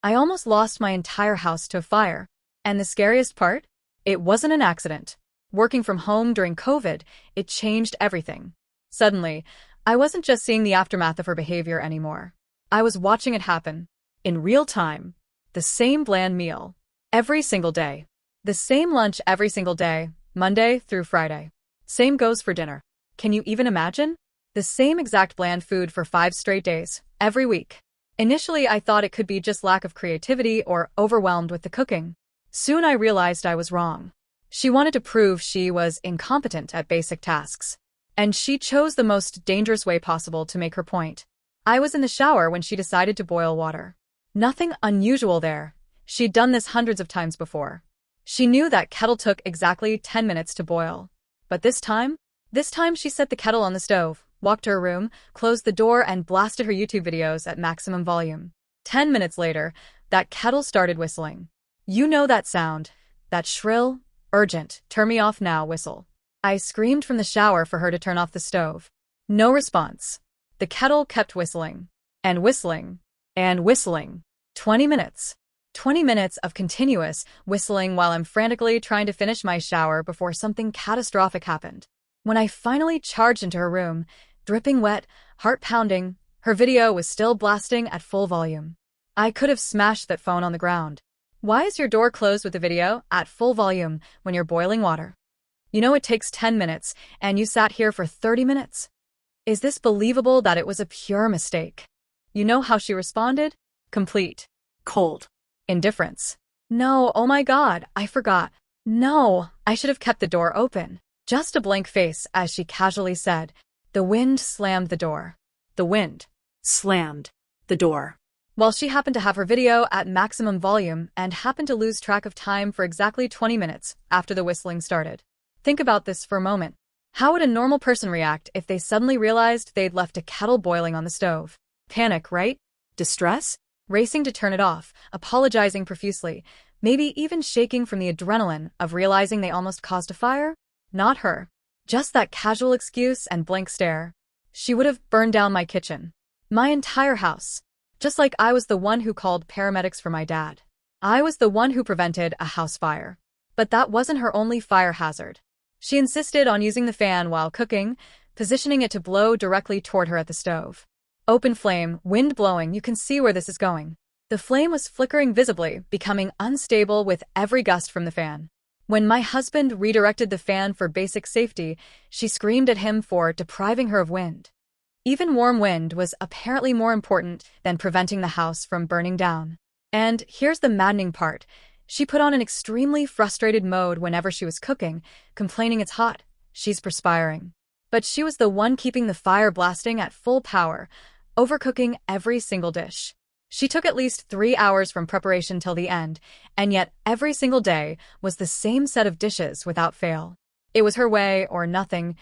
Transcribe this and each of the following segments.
I almost lost my entire house to a fire. And the scariest part? It wasn't an accident. Working from home during COVID, it changed everything. Suddenly, I wasn't just seeing the aftermath of her behavior anymore. I was watching it happen. In real time. The same bland meal. Every single day. The same lunch every single day, Monday through Friday. Same goes for dinner. Can you even imagine? The same exact bland food for 5 straight days, every week. Initially, I thought it could be just lack of creativity or overwhelmed with the cooking. Soon I realized I was wrong. She wanted to prove she was incompetent at basic tasks. And she chose the most dangerous way possible to make her point. I was in the shower when she decided to boil water. Nothing unusual there. She'd done this hundreds of times before. She knew that kettle took exactly 10 minutes to boil. But this time she set the kettle on the stove, walked to her room, closed the door, and blasted her YouTube videos at maximum volume. 10 minutes later, that kettle started whistling. You know that sound. That shrill, urgent, turn me off now whistle. I screamed from the shower for her to turn off the stove. No response. The kettle kept whistling. And whistling. And whistling. 20 minutes. 20 minutes of continuous whistling while I'm frantically trying to finish my shower before something catastrophic happened. When I finally charged into her room, dripping wet, heart pounding, her video was still blasting at full volume. I could have smashed that phone on the ground. Why is your door closed with the video at full volume when you're boiling water? You know it takes 10 minutes, and you sat here for 30 minutes? Is this believable that it was a pure mistake? You know how she responded? Complete. Cold. Indifference. No, oh my God, I forgot. No, I should have kept the door open. Just a blank face as she casually said, "The wind slammed the door." The wind slammed the door. While she happened to have her video at maximum volume and happened to lose track of time for exactly 20 minutes after the whistling started. Think about this for a moment. How would a normal person react if they suddenly realized they'd left a kettle boiling on the stove? Panic, right? Distress? Racing to turn it off, apologizing profusely, maybe even shaking from the adrenaline of realizing they almost caused a fire? Not her. Just that casual excuse and blank stare. She would have burned down my kitchen. My entire house. Just like I was the one who called paramedics for my dad. I was the one who prevented a house fire. But that wasn't her only fire hazard. She insisted on using the fan while cooking, positioning it to blow directly toward her at the stove. Open flame, wind blowing, you can see where this is going. The flame was flickering visibly, becoming unstable with every gust from the fan. When my husband redirected the fan for basic safety, she screamed at him for depriving her of wind. Even warm wind was apparently more important than preventing the house from burning down. And here's the maddening part. She put on an extremely frustrated mode whenever she was cooking, complaining it's hot, she's perspiring. But she was the one keeping the fire blasting at full power, overcooking every single dish. She took at least 3 hours from preparation till the end, and yet every single day was the same set of dishes without fail. It was her way or nothing.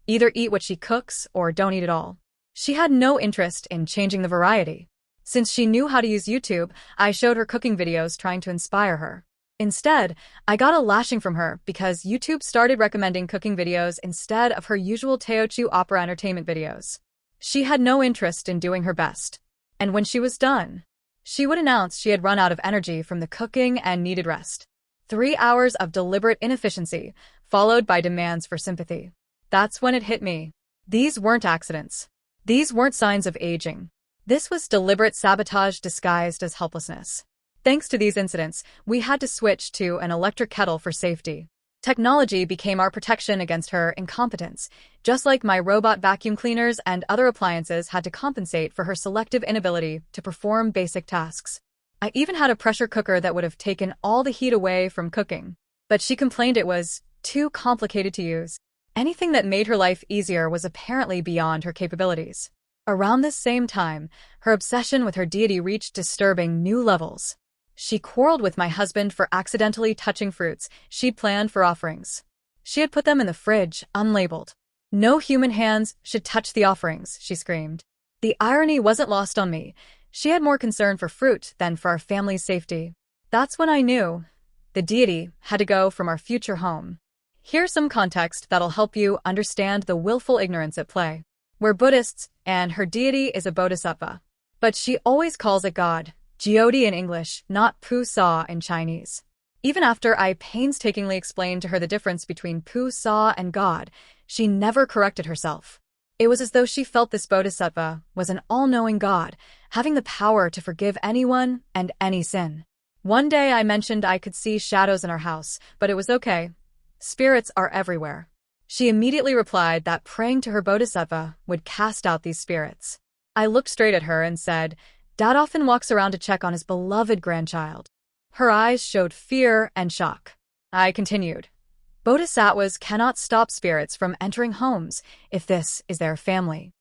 Either eat what she cooks or don't eat at all. She had no interest in changing the variety. Since she knew how to use YouTube, I showed her cooking videos trying to inspire her. Instead, I got a lashing from her because YouTube started recommending cooking videos instead of her usual Teochew opera entertainment videos. She had no interest in doing her best. And when she was done, she would announce she had run out of energy from the cooking and needed rest. 3 hours of deliberate inefficiency, followed by demands for sympathy. That's when it hit me. These weren't accidents. These weren't signs of aging. This was deliberate sabotage disguised as helplessness. Thanks to these incidents, we had to switch to an electric kettle for safety. Technology became our protection against her incompetence, just like my robot vacuum cleaners and other appliances had to compensate for her selective inability to perform basic tasks. I even had a pressure cooker that would have taken all the heat away from cooking. But she complained it was too complicated to use. Anything that made her life easier was apparently beyond her capabilities. Around this same time, her obsession with her deity reached disturbing new levels. She quarreled with my husband for accidentally touching fruits she'd planned for offerings. She had put them in the fridge, unlabeled. No human hands should touch the offerings, she screamed. The irony wasn't lost on me. She had more concern for fruit than for our family's safety. That's when I knew the deity had to go from our future home. Here's some context that'll help you understand the willful ignorance at play. We're Buddhists, and her deity is a bodhisattva. But she always calls it God, Deity in English, not pu sa in Chinese. Even after I painstakingly explained to her the difference between pu sa and God, she never corrected herself. It was as though she felt this bodhisattva was an all-knowing God, having the power to forgive anyone and any sin. One day I mentioned I could see shadows in our house, but it was okay. Spirits are everywhere. She immediately replied that praying to her bodhisattva would cast out these spirits. I looked straight at her and said, Dad often walks around to check on his beloved grandchild. Her eyes showed fear and shock. I continued, Bodhisattvas cannot stop spirits from entering homes if this is their family.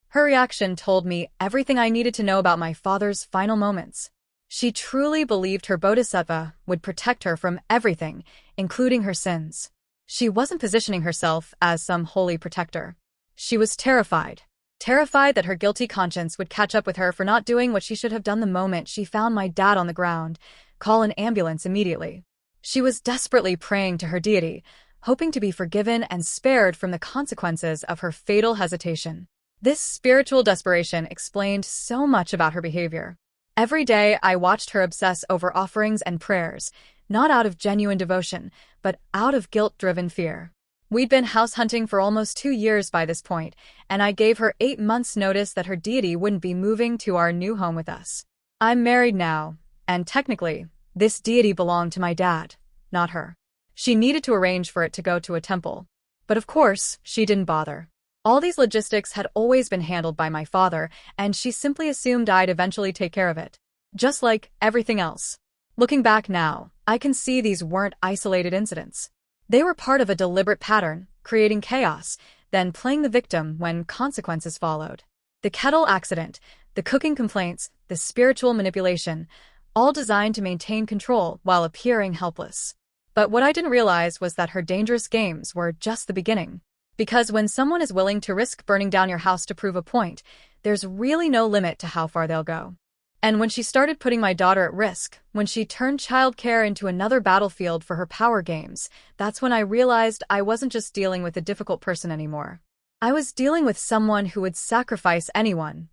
Her reaction told me everything I needed to know about my father's final moments. She truly believed her bodhisattva would protect her from everything, including her sins. She wasn't positioning herself as some holy protector. She was terrified. Terrified that her guilty conscience would catch up with her for not doing what she should have done the moment she found my dad on the ground. Call an ambulance immediately. She was desperately praying to her deity, hoping to be forgiven and spared from the consequences of her fatal hesitation. This spiritual desperation explained so much about her behavior. Every day I watched her obsess over offerings and prayers, not out of genuine devotion, but out of guilt-driven fear. We'd been house hunting for almost 2 years by this point, and I gave her 8 months' notice that her deity wouldn't be moving to our new home with us. I'm married now, and technically, this deity belonged to my dad, not her. She needed to arrange for it to go to a temple. But of course, she didn't bother. All these logistics had always been handled by my father, and she simply assumed I'd eventually take care of it. Just like everything else. Looking back now, I can see these weren't isolated incidents. They were part of a deliberate pattern, creating chaos, then playing the victim when consequences followed. The kettle accident, the cooking complaints, the spiritual manipulation, all designed to maintain control while appearing helpless. But what I didn't realize was that her dangerous games were just the beginning. Because when someone is willing to risk burning down your house to prove a point, there's really no limit to how far they'll go. And when she started putting my daughter at risk, when she turned childcare into another battlefield for her power games, that's when I realized I wasn't just dealing with a difficult person anymore. I was dealing with someone who would sacrifice anyone,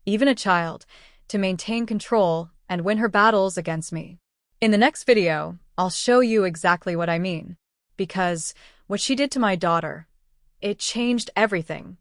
even a child, to maintain control and win her battles against me. In the next video, I'll show you exactly what I mean. Because what she did to my daughter, it changed everything.